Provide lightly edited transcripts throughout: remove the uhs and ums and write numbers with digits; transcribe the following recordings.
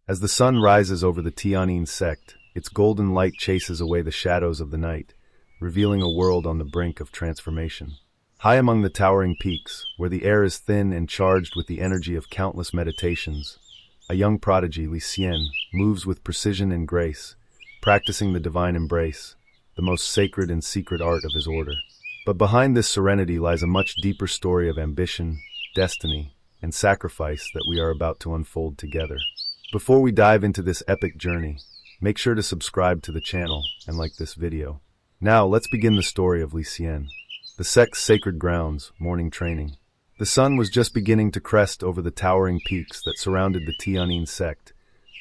As the sun rises over the Tian Sect, its golden light chases away the shadows of the night, revealing a world on the brink of transformation. High among the towering peaks, where the air is thin and charged with the energy of countless meditations, a young prodigy, Xian, moves with precision and grace, practicing the divine embrace, the most sacred and secret art of his order. But behind this serenity lies a much deeper story of ambition, destiny, and sacrifice that we are about to unfold together. Before we dive into this epic journey, make sure to subscribe to the channel and like this video. Now, let's begin the story of Xian. The Sect's sacred grounds, morning training. The sun was just beginning to crest over the towering peaks that surrounded the Tian Sect,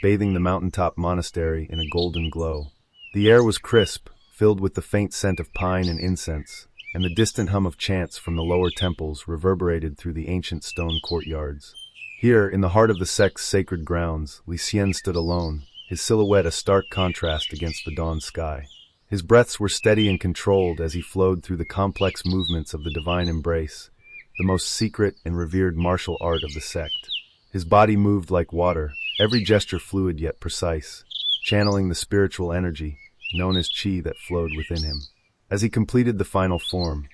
bathing the mountaintop monastery in a golden glow. The air was crisp, filled with the faint scent of pine and incense, and the distant hum of chants from the lower temples reverberated through the ancient stone courtyards. Here, in the heart of the sect's sacred grounds, Xian stood alone, his silhouette a stark contrast against the dawn sky. His breaths were steady and controlled as he flowed through the complex movements of the divine embrace, the most secret and revered martial art of the sect. His body moved like water, every gesture fluid yet precise, channeling the spiritual energy, known as Qi, that flowed within him. As he completed the final form,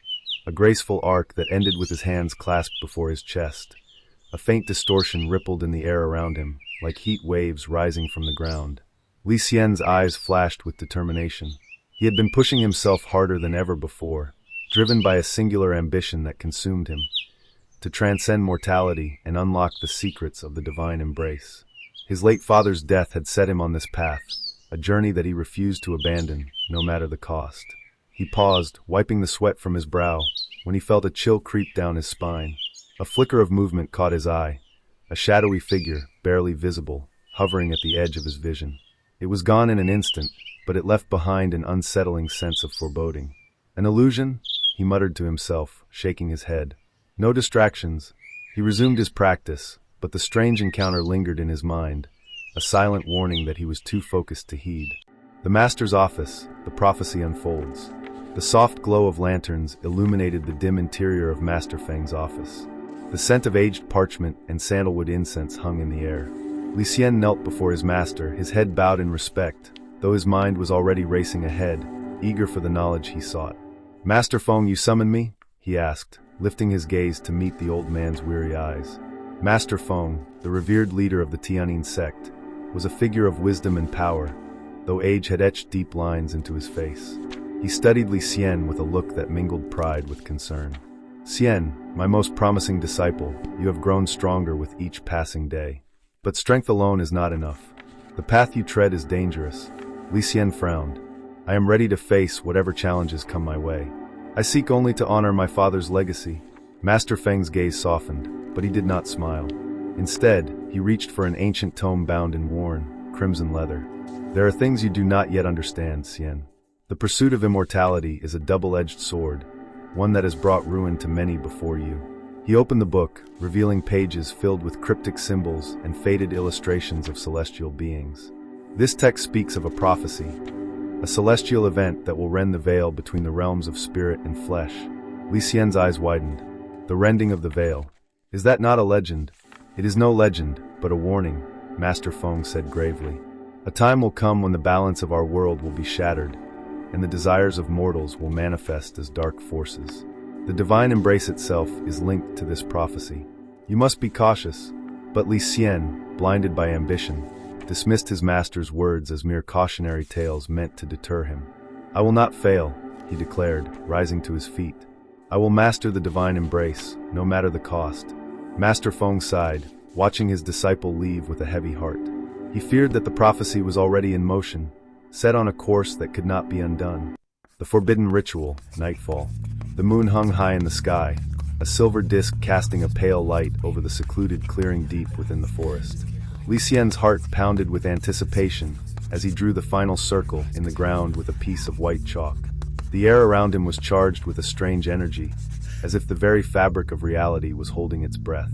a graceful arc that ended with his hands clasped before his chest, a faint distortion rippled in the air around him, like heat waves rising from the ground. Xian's eyes flashed with determination. He had been pushing himself harder than ever before, driven by a singular ambition that consumed him, to transcend mortality and unlock the secrets of the divine embrace. His late father's death had set him on this path, a journey that he refused to abandon, no matter the cost. He paused, wiping the sweat from his brow, when he felt a chill creep down his spine. A flicker of movement caught his eye, a shadowy figure, barely visible, hovering at the edge of his vision. It was gone in an instant, but it left behind an unsettling sense of foreboding. An illusion? He muttered to himself, shaking his head. No distractions. He resumed his practice, but the strange encounter lingered in his mind, a silent warning that he was too focused to heed. The master's office, the prophecy unfolds. The soft glow of lanterns illuminated the dim interior of Master Feng's office. The scent of aged parchment and sandalwood incense hung in the air. Xian knelt before his master, his head bowed in respect, though his mind was already racing ahead, eager for the knowledge he sought. "Master Feng, you summon me?" he asked, lifting his gaze to meet the old man's weary eyes. Master Feng, the revered leader of the Tianyin sect, was a figure of wisdom and power, though age had etched deep lines into his face. He studied Xian with a look that mingled pride with concern. "Xian, my most promising disciple, you have grown stronger with each passing day. But strength alone is not enough. The path you tread is dangerous." Xian frowned. "I am ready to face whatever challenges come my way. I seek only to honor my father's legacy." Master Feng's gaze softened, but he did not smile. Instead, he reached for an ancient tome bound in worn, crimson leather. "There are things you do not yet understand, Xian. The pursuit of immortality is a double-edged sword, one that has brought ruin to many before you." He opened the book, revealing pages filled with cryptic symbols and faded illustrations of celestial beings. This text speaks of a prophecy, a celestial event that will rend the veil between the realms of spirit and flesh. Xian's eyes widened. "The rending of the veil. Is that not a legend?" "It is no legend, but a warning," Master Feng said gravely. "A time will come when the balance of our world will be shattered, and the desires of mortals will manifest as dark forces. The divine embrace itself is linked to this prophecy. You must be cautious." But Xian, blinded by ambition, dismissed his master's words as mere cautionary tales meant to deter him. "I will not fail," he declared, rising to his feet. "I will master the divine embrace, no matter the cost." Master Feng sighed, watching his disciple leave with a heavy heart. He feared that the prophecy was already in motion, set on a course that could not be undone. The forbidden ritual, Nightfall. The moon hung high in the sky, a silver disk casting a pale light over the secluded clearing deep within the forest. Xian's heart pounded with anticipation as he drew the final circle in the ground with a piece of white chalk. The air around him was charged with a strange energy, as if the very fabric of reality was holding its breath.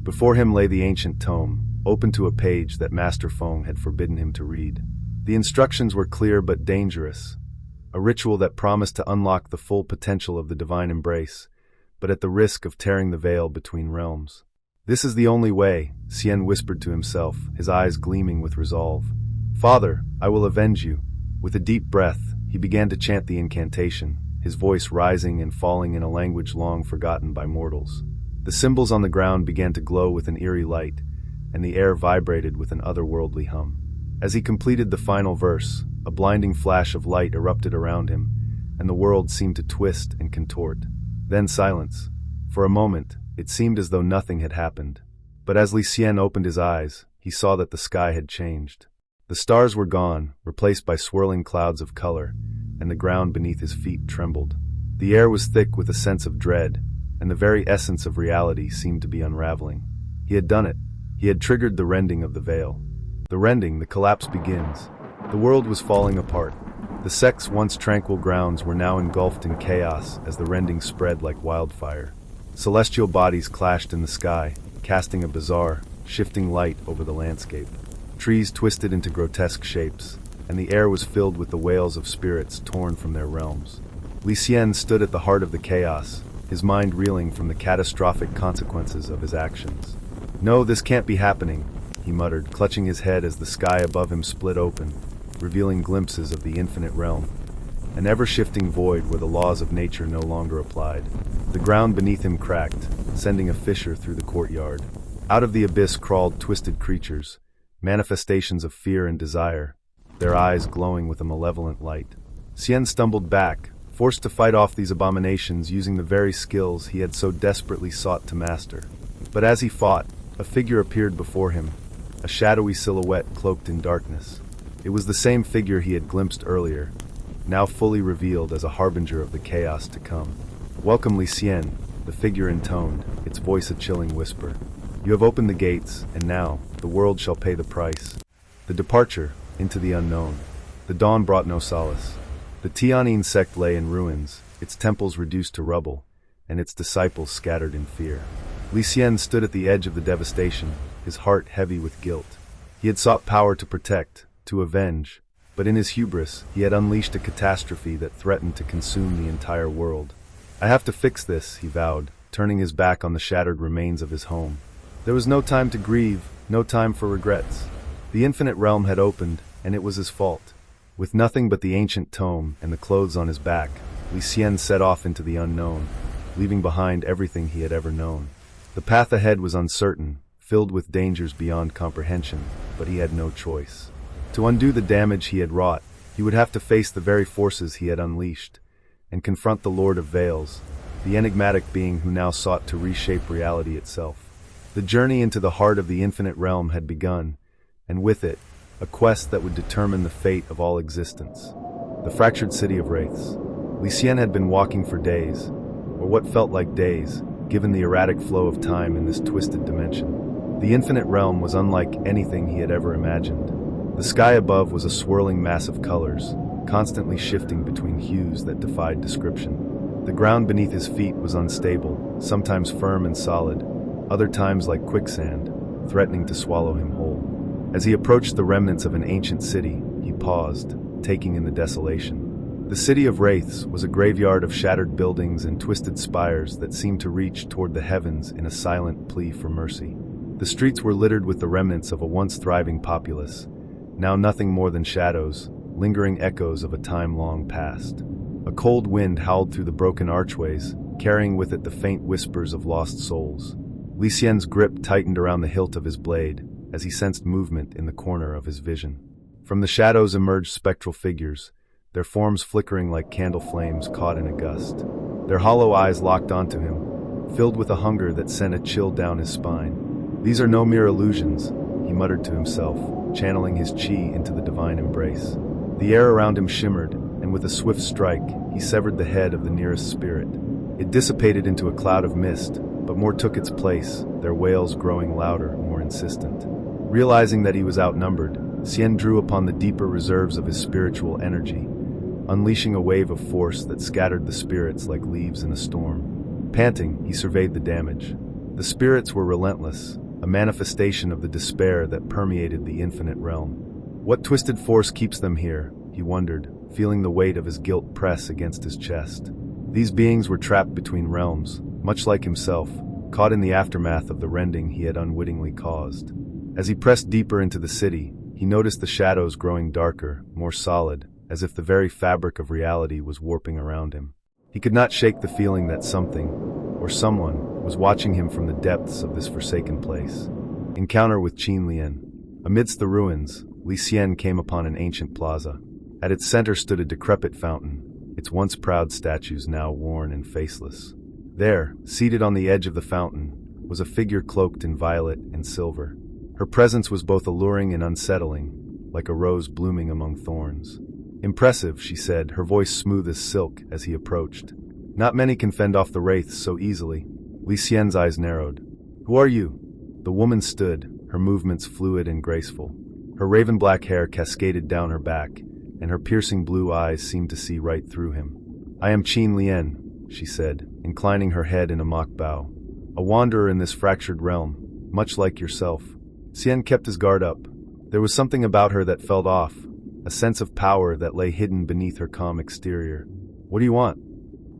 Before him lay the ancient tome, open to a page that Master Feng had forbidden him to read. The instructions were clear but dangerous, a ritual that promised to unlock the full potential of the divine embrace, but at the risk of tearing the veil between realms. This is the only way, Xian whispered to himself, his eyes gleaming with resolve. Father, I will avenge you. With a deep breath, he began to chant the incantation, his voice rising and falling in a language long forgotten by mortals. The symbols on the ground began to glow with an eerie light, and the air vibrated with an otherworldly hum. As he completed the final verse, a blinding flash of light erupted around him, and the world seemed to twist and contort. Then silence. For a moment, it seemed as though nothing had happened. But as Li Xian opened his eyes, he saw that the sky had changed. The stars were gone, replaced by swirling clouds of color, and the ground beneath his feet trembled. The air was thick with a sense of dread, and the very essence of reality seemed to be unraveling. He had done it. He had triggered the rending of the veil. The rending, the collapse begins. The world was falling apart. The Sect's once tranquil grounds were now engulfed in chaos as the rending spread like wildfire. Celestial bodies clashed in the sky, casting a bizarre, shifting light over the landscape. Trees twisted into grotesque shapes, and the air was filled with the wails of spirits torn from their realms. Li Xian stood at the heart of the chaos, his mind reeling from the catastrophic consequences of his actions. "No, this can't be happening," he muttered, clutching his head as the sky above him split open, revealing glimpses of the infinite realm, an ever-shifting void where the laws of nature no longer applied. The ground beneath him cracked, sending a fissure through the courtyard. Out of the abyss crawled twisted creatures, manifestations of fear and desire, their eyes glowing with a malevolent light. Xian stumbled back, forced to fight off these abominations using the very skills he had so desperately sought to master. But as he fought, a figure appeared before him, a shadowy silhouette cloaked in darkness. It was the same figure he had glimpsed earlier, now fully revealed as a harbinger of the chaos to come. "Welcome, Li Xian," the figure intoned, its voice a chilling whisper. "You have opened the gates, and now, the world shall pay the price." The departure, into the unknown. The dawn brought no solace. The Tianyin sect lay in ruins, its temples reduced to rubble, and its disciples scattered in fear. Li Xian stood at the edge of the devastation, his heart heavy with guilt. He had sought power to protect, to avenge, but in his hubris, he had unleashed a catastrophe that threatened to consume the entire world. "I have to fix this," he vowed, turning his back on the shattered remains of his home. There was no time to grieve, no time for regrets. The infinite realm had opened, and it was his fault. With nothing but the ancient tome and the clothes on his back, Li Xian set off into the unknown, leaving behind everything he had ever known. The path ahead was uncertain, filled with dangers beyond comprehension, but he had no choice. To undo the damage he had wrought, he would have to face the very forces he had unleashed, and confront the Lord of Veils, the enigmatic being who now sought to reshape reality itself. The journey into the heart of the infinite realm had begun, and with it, a quest that would determine the fate of all existence. The fractured city of Wraiths. Li Xian had been walking for days, or what felt like days, given the erratic flow of time in this twisted dimension. The infinite realm was unlike anything he had ever imagined. The sky above was a swirling mass of colors, constantly shifting between hues that defied description. The ground beneath his feet was unstable, sometimes firm and solid, other times like quicksand, threatening to swallow him whole. As he approached the remnants of an ancient city, he paused, taking in the desolation. The city of Wraiths was a graveyard of shattered buildings and twisted spires that seemed to reach toward the heavens in a silent plea for mercy. The streets were littered with the remnants of a once thriving populace, now nothing more than shadows, lingering echoes of a time long past. A cold wind howled through the broken archways, carrying with it the faint whispers of lost souls. Li Xian's grip tightened around the hilt of his blade, as he sensed movement in the corner of his vision. From the shadows emerged spectral figures, their forms flickering like candle flames caught in a gust. Their hollow eyes locked onto him, filled with a hunger that sent a chill down his spine. "These are no mere illusions," he muttered to himself, channeling his qi into the divine embrace. The air around him shimmered, and with a swift strike, he severed the head of the nearest spirit. It dissipated into a cloud of mist, but more took its place, their wails growing louder, more insistent. Realizing that he was outnumbered, Xian drew upon the deeper reserves of his spiritual energy, unleashing a wave of force that scattered the spirits like leaves in a storm. Panting, he surveyed the damage. The spirits were relentless, a manifestation of the despair that permeated the infinite realm. What twisted force keeps them here, he wondered, feeling the weight of his guilt press against his chest. These beings were trapped between realms, much like himself, caught in the aftermath of the rending he had unwittingly caused. As he pressed deeper into the city, he noticed the shadows growing darker, more solid, as if the very fabric of reality was warping around him. He could not shake the feeling that something, or someone, was watching him from the depths of this forsaken place. Encounter with Qin Lian. Amidst the ruins, Xian came upon an ancient plaza. At its center stood a decrepit fountain, its once proud statues now worn and faceless. There, seated on the edge of the fountain, was a figure cloaked in violet and silver. Her presence was both alluring and unsettling, like a rose blooming among thorns. "Impressive," she said, her voice smooth as silk as he approached. "Not many can fend off the Wraiths so easily." Xian's eyes narrowed. "Who are you?" The woman stood, her movements fluid and graceful. Her raven-black hair cascaded down her back, and her piercing blue eyes seemed to see right through him. "I am Qin Lian," she said, inclining her head in a mock bow. "A wanderer in this fractured realm, much like yourself." Xian kept his guard up. There was something about her that felt off, a sense of power that lay hidden beneath her calm exterior. "What do you want?"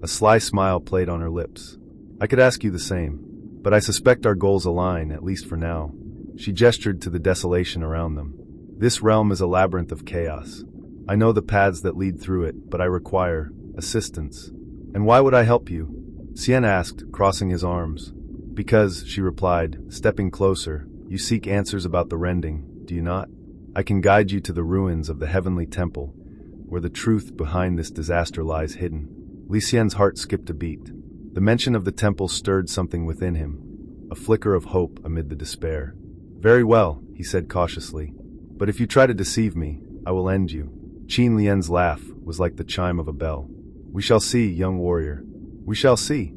A sly smile played on her lips. "I could ask you the same, but I suspect our goals align, at least for now." She gestured to the desolation around them. "This realm is a labyrinth of chaos. I know the paths that lead through it, but I require assistance." "And why would I help you?" Xian asked, crossing his arms. "Because," she replied, stepping closer, "you seek answers about the Rending, do you not? I can guide you to the ruins of the heavenly temple, where the truth behind this disaster lies hidden." Xian's heart skipped a beat. The mention of the temple stirred something within him, a flicker of hope amid the despair. "Very well," he said cautiously, "but if you try to deceive me, I will end you." Qin Lian's laugh was like the chime of a bell. "We shall see, young warrior. We shall see."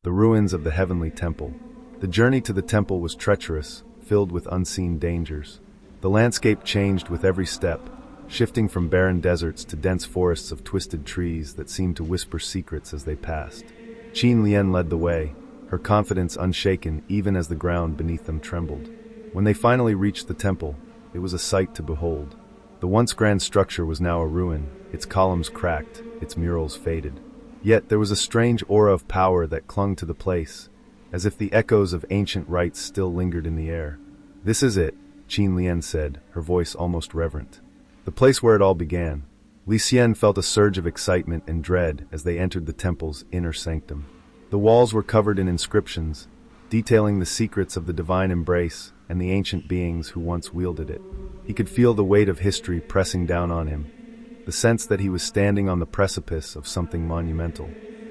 The ruins of the heavenly temple. The journey to the temple was treacherous, filled with unseen dangers. The landscape changed with every step, shifting from barren deserts to dense forests of twisted trees that seemed to whisper secrets as they passed. Qin Lian led the way, her confidence unshaken even as the ground beneath them trembled. When they finally reached the temple, it was a sight to behold. The once grand structure was now a ruin, its columns cracked, its murals faded. Yet there was a strange aura of power that clung to the place, as if the echoes of ancient rites still lingered in the air. "This is it," Qin Lian said, her voice almost reverent. "The place where it all began." Xian felt a surge of excitement and dread as they entered the temple's inner sanctum. The walls were covered in inscriptions, detailing the secrets of the divine embrace and the ancient beings who once wielded it. He could feel the weight of history pressing down on him, the sense that he was standing on the precipice of something monumental.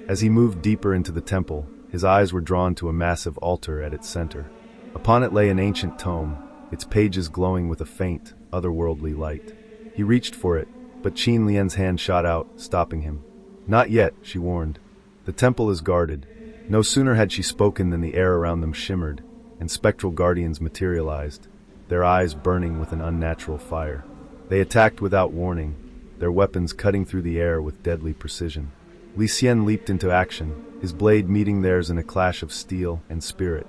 As he moved deeper into the temple, his eyes were drawn to a massive altar at its center. Upon it lay an ancient tome, its pages glowing with a faint, otherworldly light. He reached for it, but Qin Lian's hand shot out, stopping him. "Not yet," she warned. "The temple is guarded." No sooner had she spoken than the air around them shimmered, and spectral guardians materialized, their eyes burning with an unnatural fire. They attacked without warning, their weapons cutting through the air with deadly precision. Xian leaped into action, his blade meeting theirs in a clash of steel and spirit.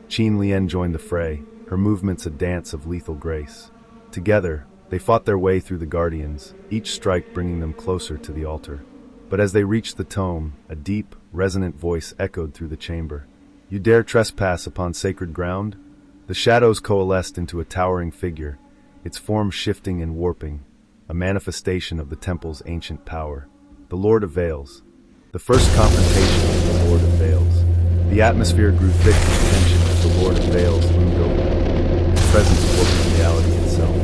Qin Lian joined the fray, her movements a dance of lethal grace. Together, they fought their way through the guardians, each strike bringing them closer to the altar. But as they reached the tome, a deep, resonant voice echoed through the chamber. "You dare trespass upon sacred ground?" The shadows coalesced into a towering figure, its form shifting and warping, a manifestation of the temple's ancient power. The Lord of Veils. The first confrontation with the Lord of Veils. The atmosphere grew thick with tension as the Lord of Veils loomed over them, his presence warping reality itself.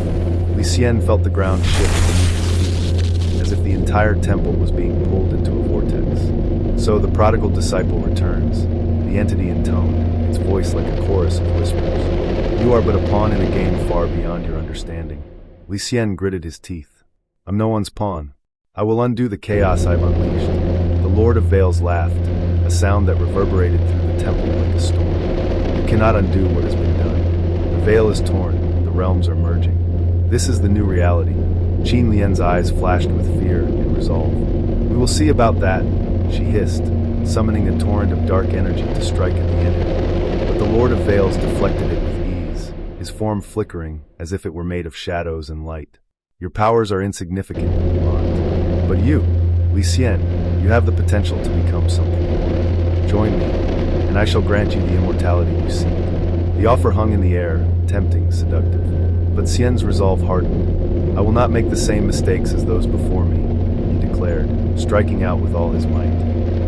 Xian felt the ground shift beneath his feet, as if the entire temple was being pulled into a vortex. So the prodigal disciple returns, the entity intoned, its voice like a chorus of whispers. "You are but a pawn in a game far beyond your understanding." Xian gritted his teeth. "I'm no one's pawn. I will undo the chaos I've unleashed." The Lord of Veils laughed, a sound that reverberated through the temple like a storm. "You cannot undo what has been done. The veil is torn, the realms are merging. This is the new reality." Qin Lian's eyes flashed with fear and resolve. "We will see about that," she hissed, summoning a torrent of dark energy to strike at the enemy. But the Lord of Veils deflected it with ease, his form flickering as if it were made of shadows and light. "Your powers are insignificant," he mocked. "But you, Xian, you have the potential to become something more. Join me, and and I shall grant you the immortality you seek. The offer hung in the air, tempting, seductive. But Xian's resolve hardened. I will not make the same mistakes as those before me, he declared, striking out with all his might.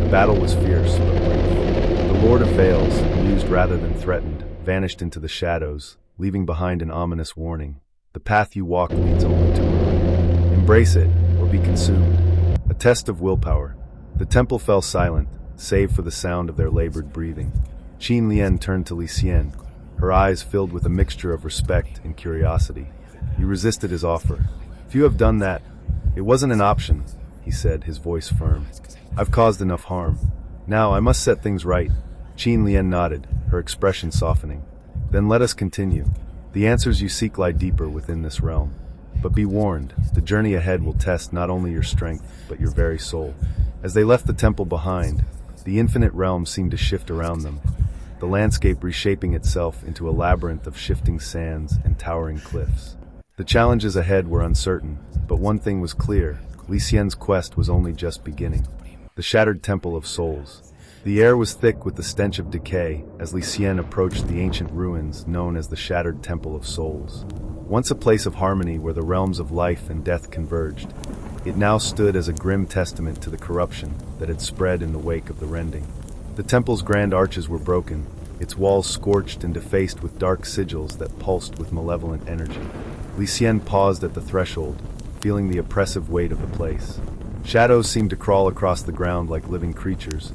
The battle was fierce, but brief. The Lord of Veils, amused rather than threatened, vanished into the shadows, leaving behind an ominous warning. The path you walk leads only to ruin. Embrace it, or be consumed. A test of willpower. The temple fell silent, save for the sound of their labored breathing. Qin Lian turned to Xian, her eyes filled with a mixture of respect and curiosity. You resisted his offer. If you have done that, it wasn't an option, he said, his voice firm. I've caused enough harm. Now I must set things right. Qin Lian nodded, her expression softening. Then let us continue. The answers you seek lie deeper within this realm. But be warned, the journey ahead will test not only your strength, but your very soul. As they left the temple behind, the infinite realm seemed to shift around them, the landscape reshaping itself into a labyrinth of shifting sands and towering cliffs. The challenges ahead were uncertain, but one thing was clear: Xian's quest was only just beginning. The shattered Temple of Souls. The air was thick with the stench of decay as Xian approached the ancient ruins known as the Shattered Temple of Souls. Once a place of harmony where the realms of life and death converged, it now stood as a grim testament to the corruption that had spread in the wake of the Rending. The temple's grand arches were broken, its walls scorched and defaced with dark sigils that pulsed with malevolent energy. Xian paused at the threshold, feeling the oppressive weight of the place. Shadows seemed to crawl across the ground like living creatures,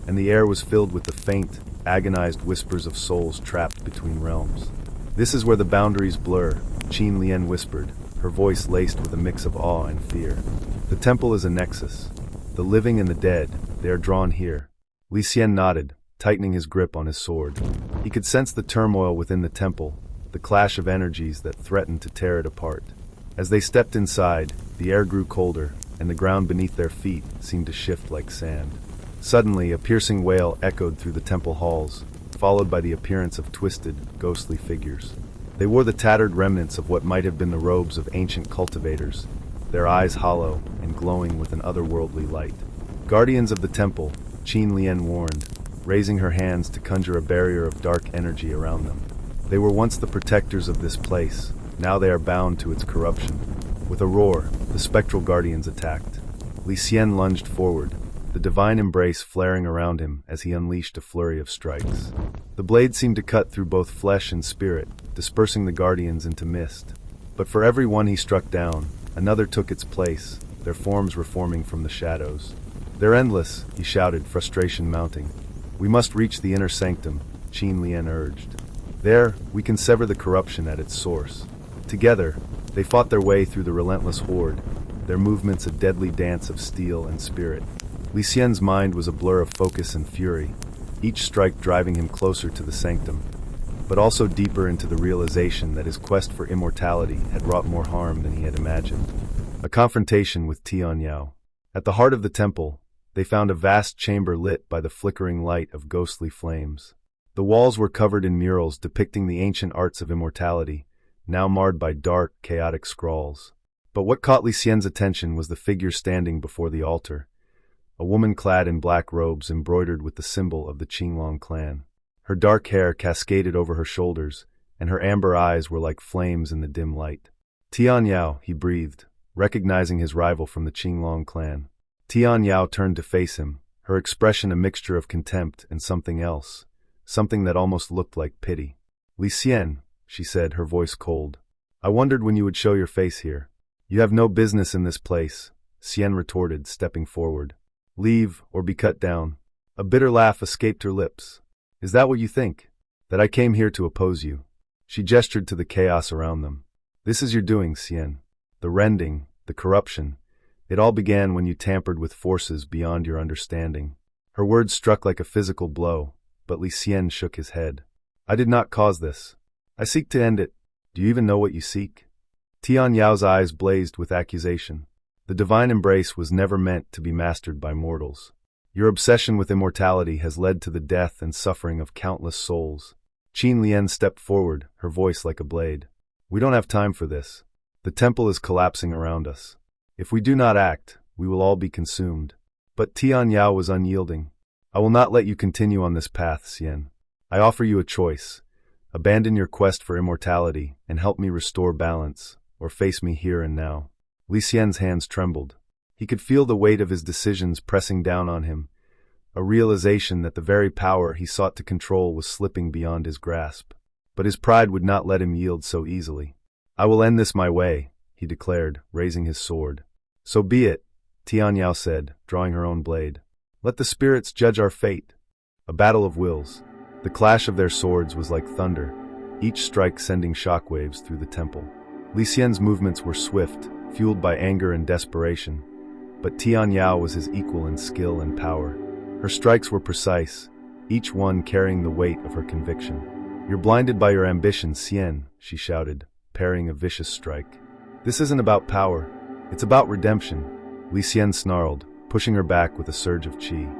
and the air was filled with the faint, agonized whispers of souls trapped between realms. This is where the boundaries blur, Qin Lian whispered, her voice laced with a mix of awe and fear. The temple is a nexus. The living and the dead, they are drawn here. Xian nodded, tightening his grip on his sword. He could sense the turmoil within the temple, the clash of energies that threatened to tear it apart. As they stepped inside, the air grew colder, and the ground beneath their feet seemed to shift like sand. Suddenly, a piercing wail echoed through the temple halls, followed by the appearance of twisted, ghostly figures. They wore the tattered remnants of what might have been the robes of ancient cultivators, their eyes hollow and glowing with an otherworldly light. Guardians of the temple, Qin Lian warned, raising her hands to conjure a barrier of dark energy around them. They were once the protectors of this place, now they are bound to its corruption. With a roar, the spectral guardians attacked. Xian lunged forward, the divine embrace flaring around him as he unleashed a flurry of strikes. The blade seemed to cut through both flesh and spirit, dispersing the guardians into mist. But for every one he struck down, another took its place, their forms reforming from the shadows. They're endless, he shouted, frustration mounting. We must reach the inner sanctum, Qin Lian urged. There, we can sever the corruption at its source. Together, they fought their way through the relentless horde, their movements a deadly dance of steel and spirit. Xian's mind was a blur of focus and fury, each strike driving him closer to the sanctum, but also deeper into the realization that his quest for immortality had wrought more harm than he had imagined. A confrontation with Tian Yao. At the heart of the temple, they found a vast chamber lit by the flickering light of ghostly flames. The walls were covered in murals depicting the ancient arts of immortality, now marred by dark, chaotic scrawls. But what caught Xian's attention was the figure standing before the altar, a woman clad in black robes embroidered with the symbol of the Qinglong clan. Her dark hair cascaded over her shoulders, and her amber eyes were like flames in the dim light. Tian Yao, he breathed, recognizing his rival from the Qinglong clan. Tian Yao turned to face him, her expression a mixture of contempt and something else, something that almost looked like pity. Xian, she said, her voice cold. I wondered when you would show your face here. You have no business in this place, Xian retorted, stepping forward. Leave, or be cut down. A bitter laugh escaped her lips. Is that what you think? That I came here to oppose you? She gestured to the chaos around them. This is your doing, Xian. The rending, the corruption. It all began when you tampered with forces beyond your understanding. Her words struck like a physical blow, but Xian shook his head. I did not cause this. I seek to end it. Do you even know what you seek? Tian Yao's eyes blazed with accusation. The divine embrace was never meant to be mastered by mortals. Your obsession with immortality has led to the death and suffering of countless souls. Qin Lian stepped forward, her voice like a blade. We don't have time for this. The temple is collapsing around us. If we do not act, we will all be consumed. But Tian Yao was unyielding. I will not let you continue on this path, Xian. I offer you a choice. Abandon your quest for immortality and help me restore balance, or face me here and now. Li Xian's hands trembled. He could feel the weight of his decisions pressing down on him, a realization that the very power he sought to control was slipping beyond his grasp. But his pride would not let him yield so easily. I will end this my way, he declared, raising his sword. So be it, Tian Yao said, drawing her own blade. Let the spirits judge our fate. A battle of wills. The clash of their swords was like thunder, each strike sending shockwaves through the temple. Li Xian's movements were swift, fueled by anger and desperation, but Tian Yao was his equal in skill and power. Her strikes were precise, each one carrying the weight of her conviction. You're blinded by your ambition, Xian, she shouted, parrying a vicious strike. This isn't about power, it's about redemption, Li Xian snarled, pushing her back with a surge of qi.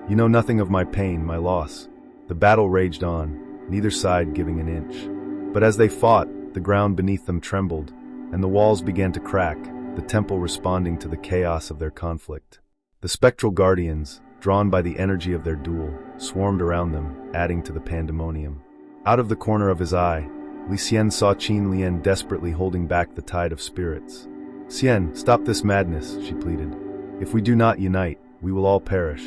You know nothing of my pain, my loss. The battle raged on, neither side giving an inch. But as they fought, the ground beneath them trembled, and the walls began to crack, the temple responding to the chaos of their conflict. The spectral guardians, drawn by the energy of their duel, swarmed around them, adding to the pandemonium. Out of the corner of his eye, Li Xian saw Qin Lian desperately holding back the tide of spirits. Xian, stop this madness, she pleaded. If we do not unite, we will all perish.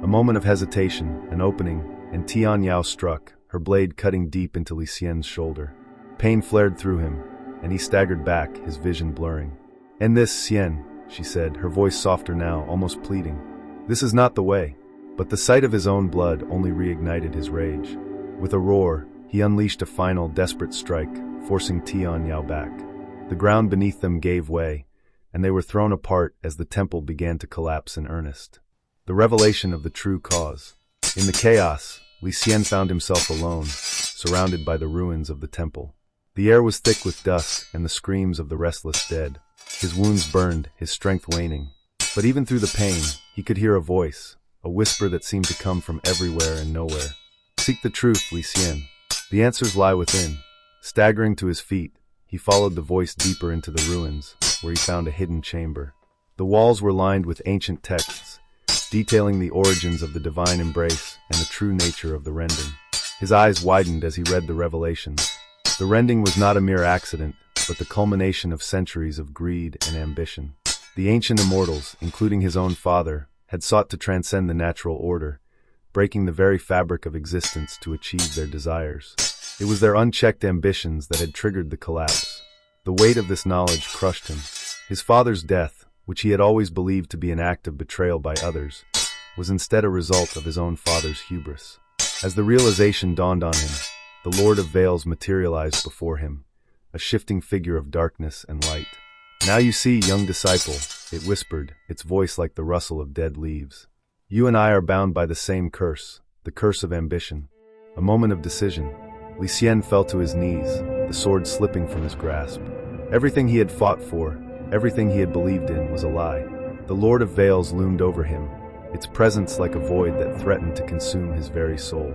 A moment of hesitation, an opening, and Tian Yao struck, her blade cutting deep into Li Xian's shoulder. Pain flared through him, and he staggered back, his vision blurring. End this, Xian, she said, her voice softer now, almost pleading. This is not the way. But the sight of his own blood only reignited his rage. With a roar, he unleashed a final, desperate strike, forcing Tian Yao back. The ground beneath them gave way, and they were thrown apart as the temple began to collapse in earnest. The revelation of the true cause. In the chaos, Li Xian found himself alone, surrounded by the ruins of the temple. The air was thick with dust and the screams of the restless dead. His wounds burned, his strength waning. But even through the pain, he could hear a voice, a whisper that seemed to come from everywhere and nowhere. Seek the truth, Li Xian. The answers lie within. Staggering to his feet, he followed the voice deeper into the ruins, where he found a hidden chamber. The walls were lined with ancient texts, detailing the origins of the divine embrace and the true nature of the Rending. His eyes widened as he read the revelations. The Rending was not a mere accident, but the culmination of centuries of greed and ambition. The ancient immortals, including his own father, had sought to transcend the natural order, breaking the very fabric of existence to achieve their desires. It was their unchecked ambitions that had triggered the collapse. The weight of this knowledge crushed him. His father's death, which he had always believed to be an act of betrayal by others, was instead a result of his own father's hubris. As the realization dawned on him, the Lord of Veils materialized before him, a shifting figure of darkness and light. Now you see, young disciple, it whispered, its voice like the rustle of dead leaves. You and I are bound by the same curse, the curse of ambition. A moment of decision. Li Xian fell to his knees, the sword slipping from his grasp. Everything he had fought for, everything he had believed in, was a lie. The Lord of Veils loomed over him, its presence like a void that threatened to consume his very soul.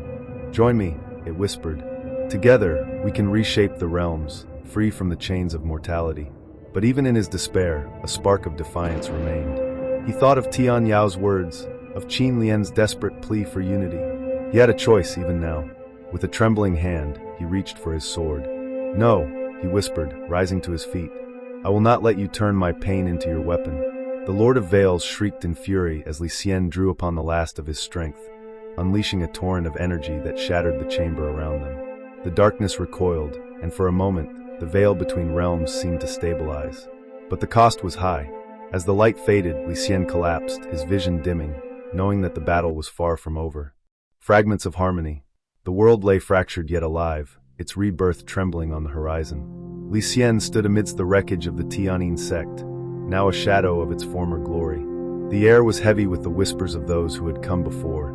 Join me, it whispered. Together, we can reshape the realms, free from the chains of mortality. But even in his despair, a spark of defiance remained. He thought of Tian Yao's words, of Qin Lian's desperate plea for unity. He had a choice even now. With a trembling hand, he reached for his sword. No, he whispered, rising to his feet. I will not let you turn my pain into your weapon. The Lord of Veils shrieked in fury as Li Xian drew upon the last of his strength, unleashing a torrent of energy that shattered the chamber around them. The darkness recoiled, and for a moment, the veil between realms seemed to stabilize. But the cost was high. As the light faded, Li Xian collapsed, his vision dimming, knowing that the battle was far from over. Fragments of Harmony. The world lay fractured yet alive, its rebirth trembling on the horizon. Li Xian stood amidst the wreckage of the Tianyin sect, now a shadow of its former glory. The air was heavy with the whispers of those who had come before,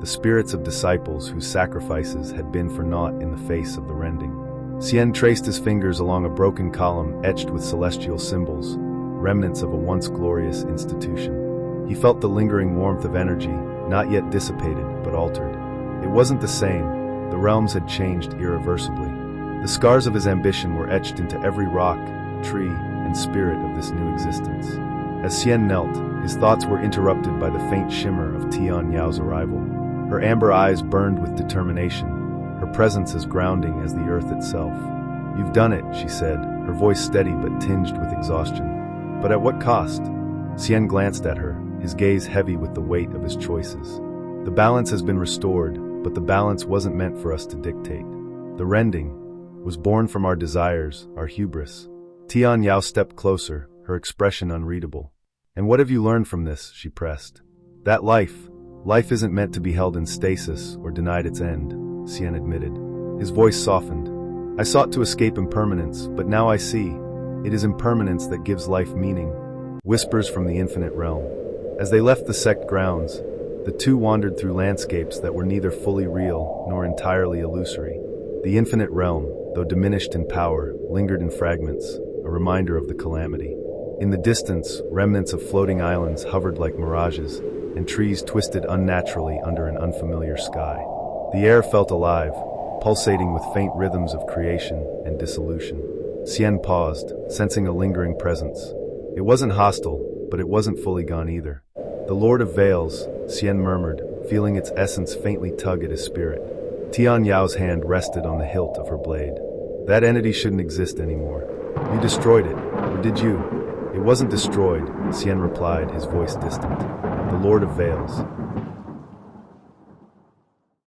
the spirits of disciples whose sacrifices had been for naught in the face of the Rending. Xian traced his fingers along a broken column etched with celestial symbols, remnants of a once glorious institution. He felt the lingering warmth of energy, not yet dissipated, but altered. It wasn't the same. The realms had changed irreversibly. The scars of his ambition were etched into every rock, tree, and spirit of this new existence. As Xian knelt, his thoughts were interrupted by the faint shimmer of Tian Yao's arrival. Her amber eyes burned with determination, her presence as grounding as the earth itself. "You've done it," she said, her voice steady but tinged with exhaustion. "But at what cost?" Xian glanced at her, his gaze heavy with the weight of his choices. "The balance has been restored, but the balance wasn't meant for us to dictate. The Rending was born from our desires, our hubris." Tian Yao stepped closer, her expression unreadable. "And what have you learned from this?" she pressed. "That life isn't meant to be held in stasis or denied its end," Xian admitted. His voice softened. "I sought to escape impermanence, but now I see. It is impermanence that gives life meaning." Whispers from the infinite realm. As they left the sect grounds, the two wandered through landscapes that were neither fully real nor entirely illusory. The infinite realm, though diminished in power, lingered in fragments, a reminder of the calamity. In the distance, remnants of floating islands hovered like mirages, and trees twisted unnaturally under an unfamiliar sky. The air felt alive, pulsating with faint rhythms of creation and dissolution. Xian paused, sensing a lingering presence. It wasn't hostile, but it wasn't fully gone either. "The Lord of Veils," Xian murmured, feeling its essence faintly tug at his spirit. Tian Yao's hand rested on the hilt of her blade. "That entity shouldn't exist anymore. You destroyed it, or did you?" "It wasn't destroyed," Xian replied, his voice distant. "The Lord of Veils.